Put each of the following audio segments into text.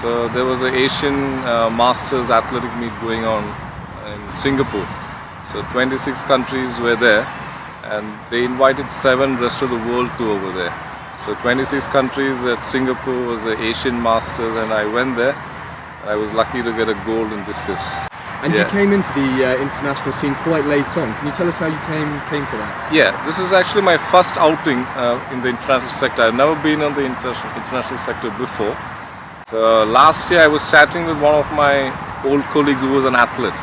So there was an Asian Masters athletic meet going on in Singapore. So 26 countries were there, and they invited 7 rest of the world to over there. So 26 countries at Singapore was the Asian Masters, and I went there. I was lucky to get a gold in discus. And you came into the international scene quite late on. Can you tell us how you came to that? Yeah, this is actually my first outing in the international sector. I've never been on the international sector before. So last year I was chatting with one of my old colleagues who was an athlete.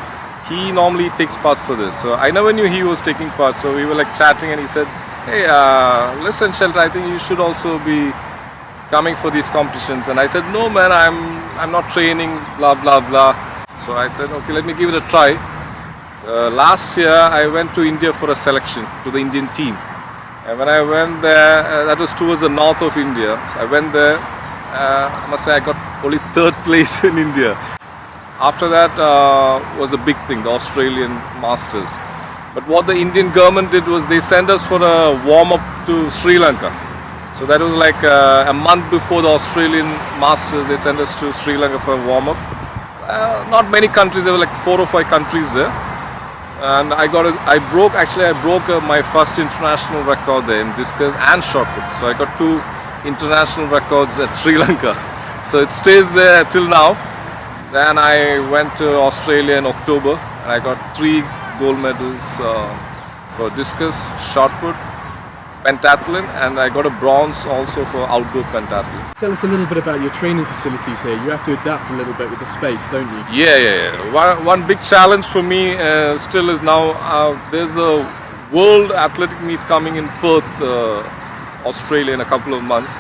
He normally takes part for this. So I never knew he was taking part. So we were like chatting, and he said, "Hey, listen, Shelton, I think you should also be coming for these competitions." And I said, "No, man, I'm not training, blah blah blah." So I said, "Okay, let me give it a try." Last year I went to India for a selection to the Indian team, and when I went there, that was towards the north of India. So I went there. I must say I got only 3rd place in India. After that was a big thing, the Australian Masters. But what the Indian government did was they sent us for a warm-up to Sri Lanka. So that was like a month before the Australian Masters. They sent us to Sri Lanka for a warm-up. Not many countries, there were like 4 or 5 countries there. And I broke my first international record there in discus and shot put. So I got 2 international records at Sri Lanka. So it stays there till now. Then I went to Australia in October, and I got 3 gold medals for discus, shot put, pentathlon, and I got a bronze also for outdoor pentathlon. Tell us a little bit about your training facilities here. You have to adapt a little bit with the space, don't you? Yeah. One big challenge for me still is now there's a World Athletic Meet coming in Perth, Australia in a couple of months.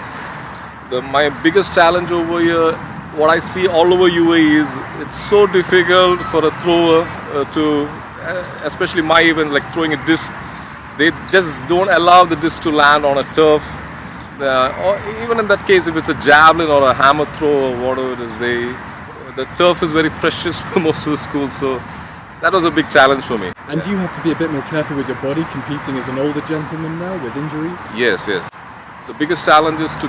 My biggest challenge over here, what I see all over UAE, is it's so difficult for a thrower to, especially my events like throwing a disc, they just don't allow the disc to land on a turf. Or even in that case, if it's a javelin or a hammer throw or whatever it is, the turf is very precious for most of the schools. So that was a big challenge for me. And do you have to be a bit more careful with your body, competing as an older gentleman now with injuries? Yes. The biggest challenge is to,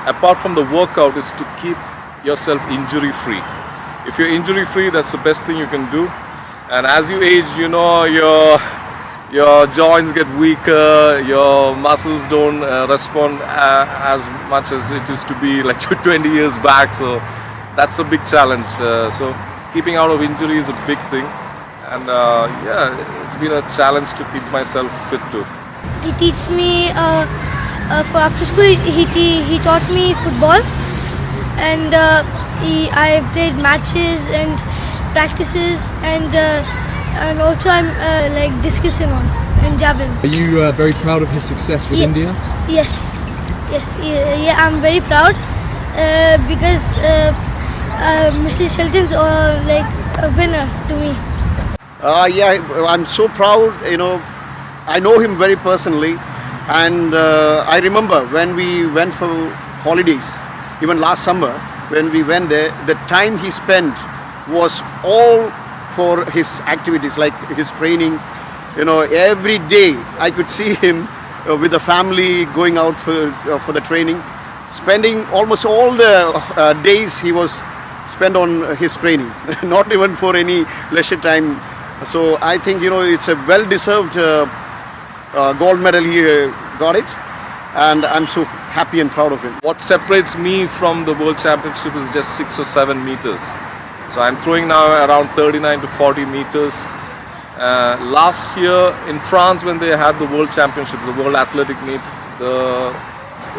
apart from the workout, is to keep yourself injury free. If you're injury free, that's the best thing you can do. And as you age, you know, your joints get weaker, your muscles don't respond as much as it used to be like 20 years back. So that's a big challenge. So keeping out of injury is a big thing. And it's been a challenge to keep myself fit too. He teaches me for after school. He taught me football, and I played matches and practices, and also I'm like discusing on and javelin. Are you very proud of his success with India? Yes. Yeah, I'm very proud because Mr. Shelton's like a winner to me. I'm so proud. I know him very personally, and I remember when we went for holidays, even last summer, when we went there, the time he spent was all for his activities, like his training. Every day I could see him with the family going out for the training, spending almost all the days he was spent on his training, not even for any leisure time. So I think it's a well-deserved gold medal. He got it, and I'm so happy and proud of him. What separates me from the World Championship is just 6 or 7 meters. So I'm throwing now around 39 to 40 meters. Last year in France, when they had the World Championships, the World Athletic Meet,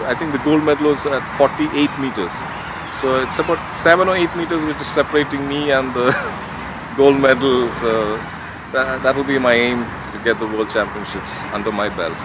I think the gold medal was at 48 meters. So it's about 7 or 8 meters which is separating me and the gold medal. So that will be my aim, to get the World Championships under my belt.